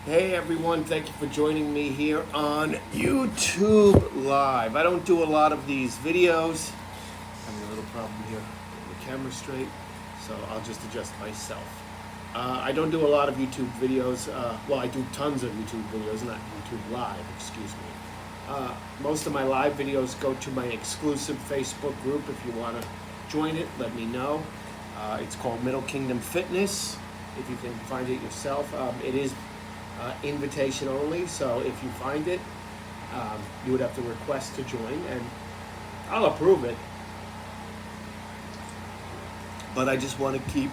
Hey everyone, thank you for joining me here on YouTube Live. I don't do a lot of these videos. Having a little problem here getting the camera straight, so I'll just adjust myself. I don't do a lot of YouTube videos. Well, I do tons of YouTube videos, not YouTube Live, excuse me. Most of my live videos go to my exclusive Facebook group. If you want to join it, let me know. It's called Middle Kingdom Fitness. If you can find it yourself, it is invitation only, so if you find it, you would have to request to join, and I'll approve it. But I just want to keep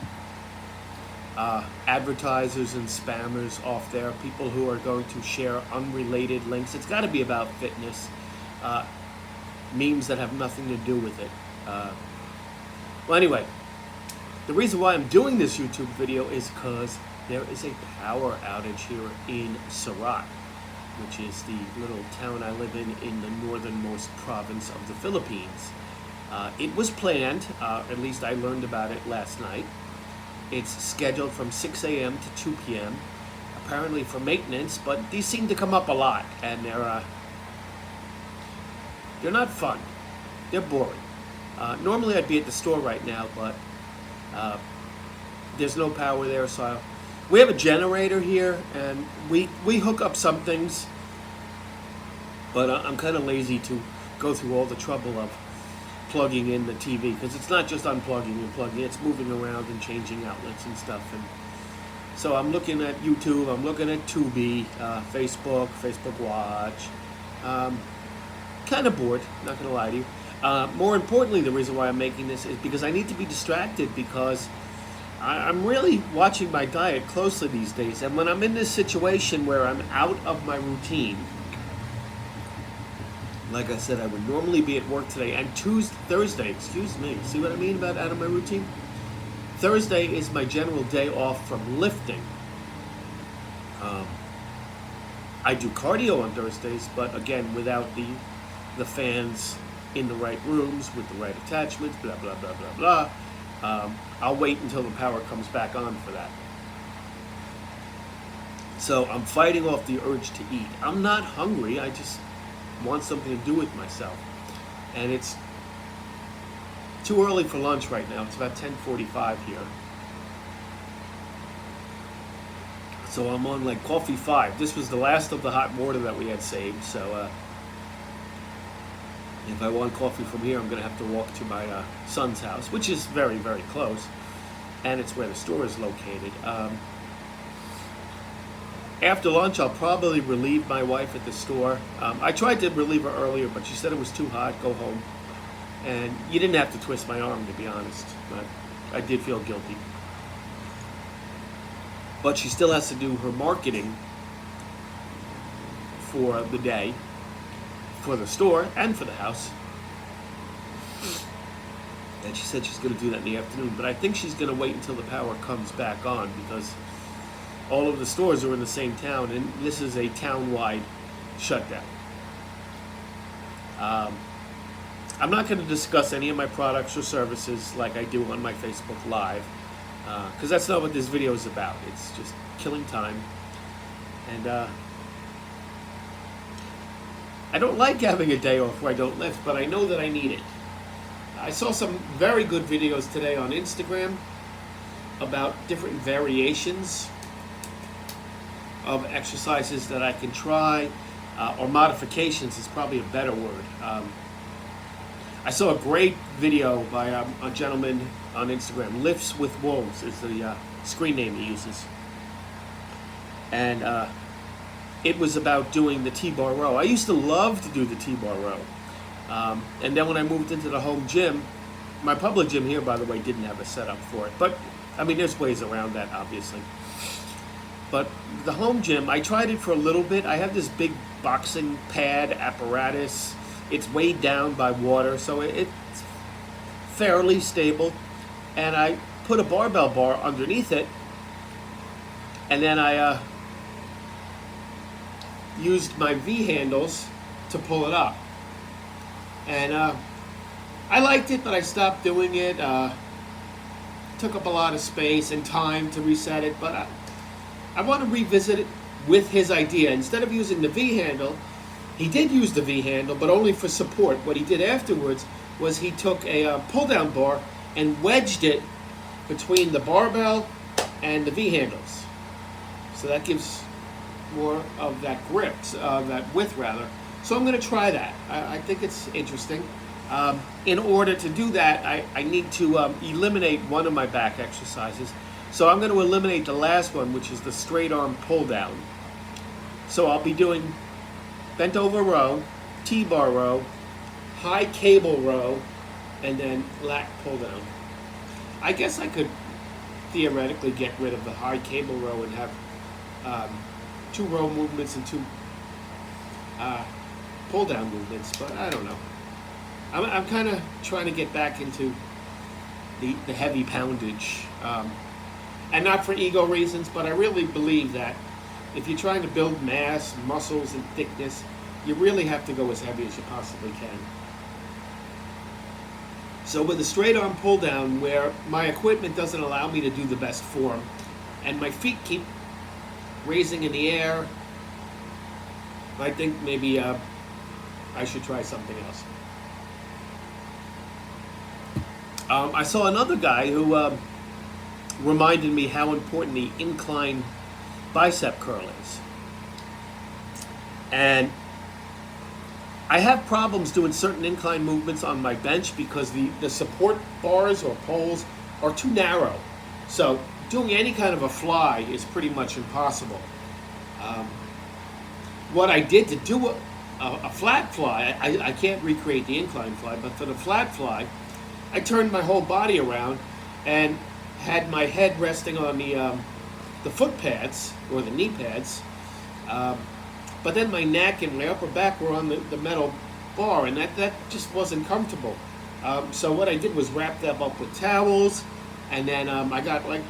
advertisers and spammers off there, people who are going to share unrelated links. It's got to be about fitness, memes that have nothing to do with it. Well, anyway, the reason why I'm doing this YouTube video is because there is a power outage here in Surat, which is the little town I live in the northernmost province of the Philippines. It was planned, at least I learned about it last night. It's scheduled from 6 a.m. to 2 p.m., apparently for maintenance, but these seem to come up a lot, and they're not fun. They're boring. Normally I'd be at the store right now, but there's no power there, so we have a generator here, and we hook up some things, but I'm kind of lazy to go through all the trouble of plugging in the TV, because it's not just unplugging and plugging, it's moving around and changing outlets and stuff. And so I'm looking at YouTube, I'm looking at Tubi, Facebook Watch. Kind of bored, not going to lie to you. More importantly, the reason why I'm making this is because I need to be distracted, because I'm really watching my diet closely these days, and when I'm in this situation where I'm out of my routine, like I said, I would normally be at work today, and Thursday, excuse me, see what I mean about out of my routine? Thursday is my general day off from lifting. I do cardio on Thursdays, but again, without the fans in the right rooms, with the right attachments, blah, blah, blah, blah, blah. I'll wait until the power comes back on for that. So I'm fighting off the urge to eat. I'm not hungry, I just want something to do with myself. And it's too early for lunch right now. It's about 10:45 here. So I'm on like coffee 5. This was the last of the hot water that we had saved, so if I want coffee from here, I'm going to have to walk to my son's house, which is very, very close, and it's where the store is located. After lunch, I'll probably relieve my wife at the store. I tried to relieve her earlier, but she said it was too hot, go home. And you didn't have to twist my arm, to be honest, but I did feel guilty. But she still has to do her marketing for the day, for the store and for the house. And she said she's going to do that in the afternoon, but I think she's going to wait until the power comes back on, because all of the stores are in the same town, and this is a town-wide shutdown. I'm not going to discuss any of my products or services like I do on my Facebook Live, because that's not what this video is about. It's just killing time. And I don't like having a day off where I don't lift, but I know that I need it. I saw some very good videos today on Instagram about different variations of exercises that I can try, or modifications is probably a better word. I saw a great video by a gentleman on Instagram. Lifts with Wolves is the screen name he uses. And it was about doing the T-bar row. I used to love to do the T-bar row. And then when I moved into the home gym, my public gym here, by the way, didn't have a setup for it. But, I mean, there's ways around that, obviously. But the home gym, I tried it for a little bit. I have this big boxing pad apparatus. It's weighed down by water, so it's fairly stable. And I put a barbell bar underneath it, and then I used my V handles to pull it up. And I liked it, but I stopped doing it. Took up a lot of space and time to reset it, but I want to revisit it with his idea. Instead of using the V handle, he did use the V handle, but only for support. What he did afterwards was he took a pull-down bar and wedged it between the barbell and the V handles. So that gives more of that grip, that width rather. So I'm going to try that. I think it's interesting. In order to do that, I need to eliminate one of my back exercises. So I'm going to eliminate the last one, which is the straight arm pull down. So I'll be doing bent over row, T-bar row, high cable row, and then lat pull down. I guess I could theoretically get rid of the high cable row and have 2 row movements and 2 pull down movements, but I don't know. I'm kind of trying to get back into the heavy poundage, and not for ego reasons, but I really believe that if you're trying to build mass, muscles, and thickness, you really have to go as heavy as you possibly can. So with a straight arm pull down, where my equipment doesn't allow me to do the best form, and my feet keep raising in the air, I think maybe I should try something else. I saw another guy who reminded me how important the incline bicep curl is. And I have problems doing certain incline movements on my bench because the support bars or poles are too narrow. So doing any kind of a fly is pretty much impossible. What I did to do a flat fly, I can't recreate the incline fly, but for the flat fly, I turned my whole body around and had my head resting on the foot pads or the knee pads, but then my neck and my upper back were on the metal bar, and that just wasn't comfortable. So what I did was wrap them up with towels, and then I got like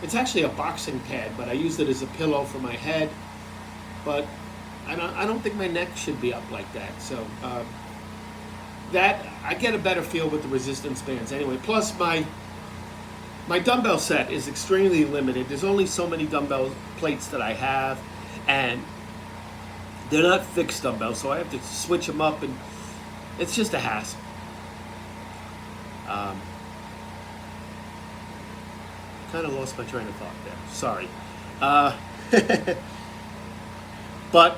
it's actually a boxing pad, but I used it as a pillow for my head. But I don't think my neck should be up like that. So that I get a better feel with the resistance bands anyway. Plus my dumbbell set is extremely limited. There's only so many dumbbell plates that I have, and they're not fixed dumbbells, so I have to switch them up, and it's just a hassle. Kind of lost my train of thought there. Sorry. But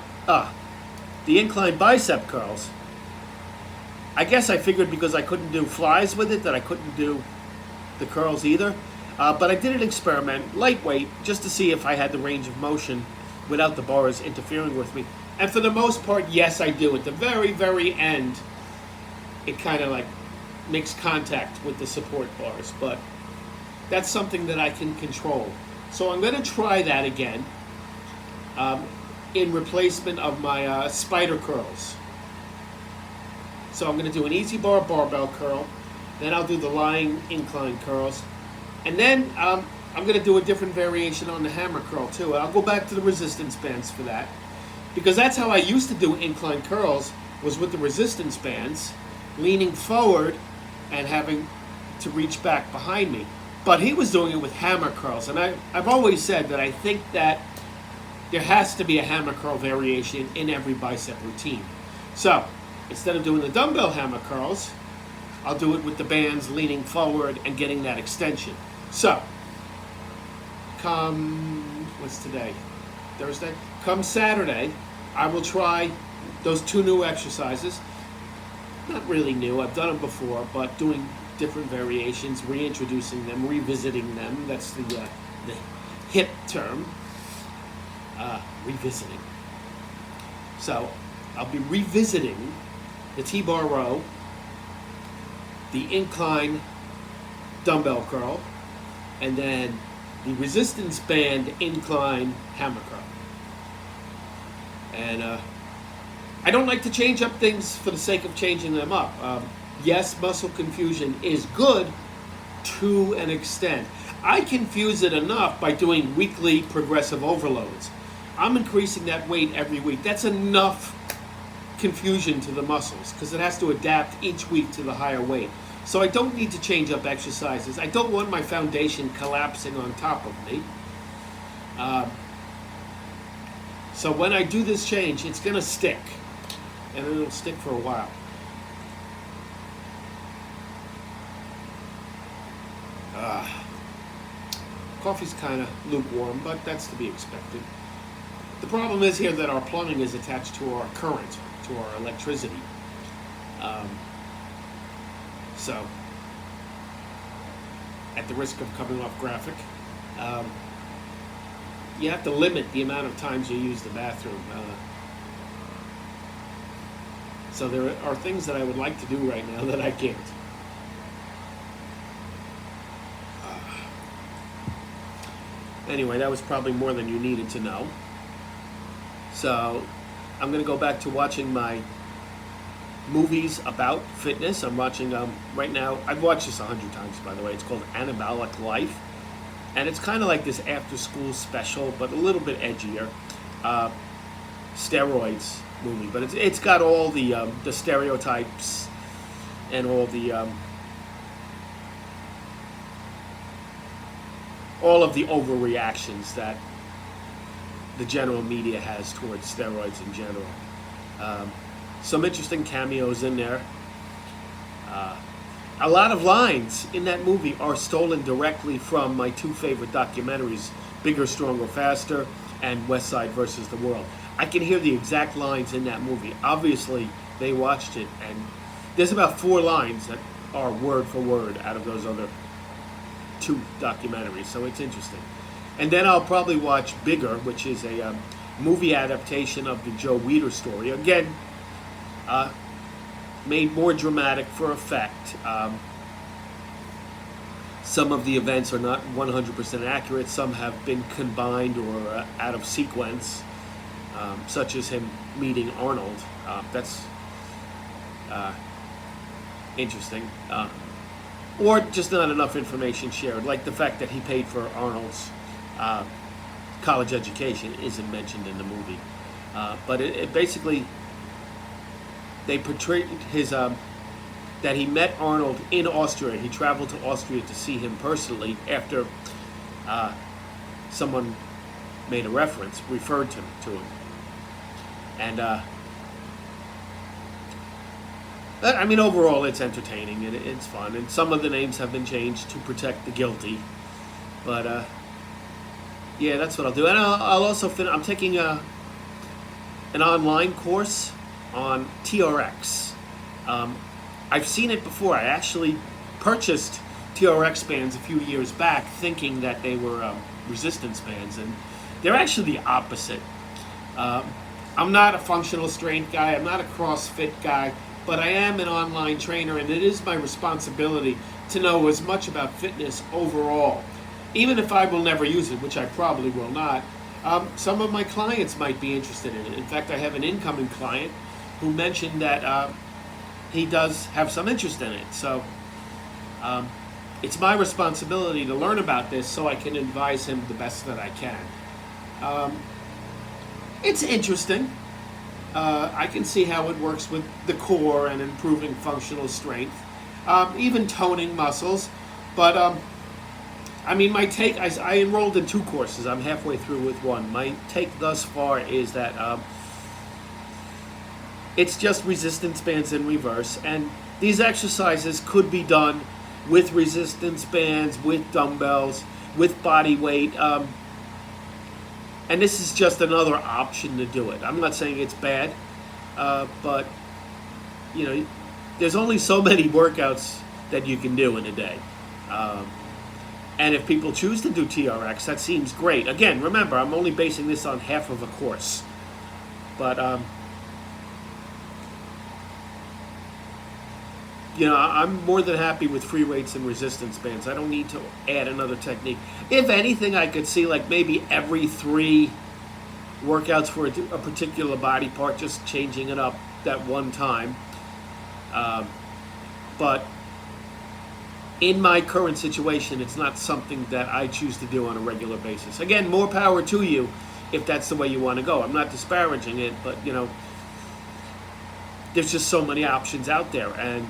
the incline bicep curls, I guess I figured because I couldn't do flies with it that I couldn't do the curls either. But I did an experiment, lightweight, just to see if I had the range of motion without the bars interfering with me. And for the most part, yes, I do. At the very, very end, it kind of like makes contact with the support bars. But that's something that I can control. So I'm going to try that again in replacement of my spider curls. So I'm going to do an easy bar barbell curl, then I'll do the lying incline curls, and then I'm going to do a different variation on the hammer curl too. I'll go back to the resistance bands for that, because that's how I used to do incline curls, was with the resistance bands, leaning forward and having to reach back behind me. But he was doing it with hammer curls, and I've always said that I think that there has to be a hammer curl variation in every bicep routine. So instead of doing the dumbbell hammer curls, I'll do it with the bands leaning forward and getting that extension. So what's today? Thursday? Come Saturday, I will try those 2 new exercises. Not really new, I've done them before, but doing different variations, reintroducing them, revisiting them. That's the hip term. Revisiting. So I'll be revisiting the T-bar row, the incline dumbbell curl, and then the resistance band incline hammer curl. And I don't like to change up things for the sake of changing them up. Yes, muscle confusion is good to an extent. I confuse it enough by doing weekly progressive overloads. I'm increasing that weight every week. That's enough confusion to the muscles because it has to adapt each week to the higher weight. So I don't need to change up exercises. I don't want my foundation collapsing on top of me. So when I do this change, it's going to stick. And it'll stick for a while. Coffee's kind of lukewarm, but that's to be expected. The problem is here that our plumbing is attached to our current, to our electricity. So, at the risk of coming off graphic, you have to limit the amount of times you use the bathroom. So there are things that I would like to do right now that I can't. Anyway, that was probably more than you needed to know. So I'm going to go back to watching my movies about fitness. I'm watching right now. I've watched this 100 times, by the way. It's called Anabolic Life, and it's kind of like this after-school special, but a little bit edgier. Steroids movie, but it's got all the stereotypes and all of the overreactions that the general media has towards steroids in general. Some interesting cameos in there. A lot of lines in that movie are stolen directly from my two favorite documentaries, Bigger, Stronger, Faster, and West Side versus the World. I can hear the exact lines in that movie. Obviously, they watched it, and there's about 4 lines that are word for word out of those other 2 documentaries, so it's interesting. And then I'll probably watch Bigger, which is a movie adaptation of the Joe Weider story. Again, made more dramatic for effect. Some of the events are not 100% accurate. Some have been combined or out of sequence, such as him meeting Arnold. That's interesting. Or just not enough information shared, like the fact that he paid for Arnold's college education isn't mentioned in the movie. But it basically, they portrayed his, that he met Arnold in Austria. He traveled to Austria to see him personally after someone made a reference, referred to him. And I mean, overall, it's entertaining and it's fun. And some of the names have been changed to protect the guilty. But yeah, that's what I'll do. And I'll also I'm taking an online course on TRX. I've seen it before. I actually purchased TRX bands a few years back, thinking that they were resistance bands, and they're actually the opposite. I'm not a functional strength guy. I'm not a CrossFit guy. But I am an online trainer, and it is my responsibility to know as much about fitness overall. Even if I will never use it, which I probably will not, some of my clients might be interested in it. In fact, I have an incoming client who mentioned that he does have some interest in it. So it's my responsibility to learn about this so I can advise him the best that I can. It's interesting. I can see how it works with the core and improving functional strength, even toning muscles. But I mean, my take, I enrolled in 2 courses. I'm halfway through with one. My take thus far is that it's just resistance bands in reverse. And these exercises could be done with resistance bands, with dumbbells, with body weight. And this is just another option to do it. I'm not saying it's bad, but you know, there's only so many workouts that you can do in a day. And if people choose to do TRX, that seems great. Again, remember, I'm only basing this on half of a course. But you know, I'm more than happy with free weights and resistance bands. I don't need to add another technique. If anything, I could see like maybe every 3 workouts for a particular body part, just changing it up that one time. But in my current situation, it's not something that I choose to do on a regular basis. Again, more power to you if that's the way you want to go. I'm not disparaging it, but you know, there's just so many options out there, and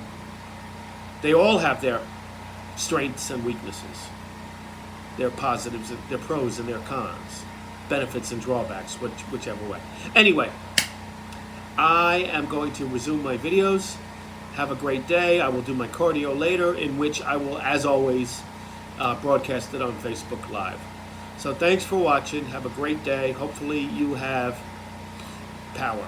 they all have their strengths and weaknesses, their positives, their pros and their cons. benefits and drawbacks, whichever way. Anyway, I am going to resume my videos. Have a great day. I will do my cardio later, in which I will, as always, broadcast it on Facebook Live. So thanks for watching. Have a great day. Hopefully you have power.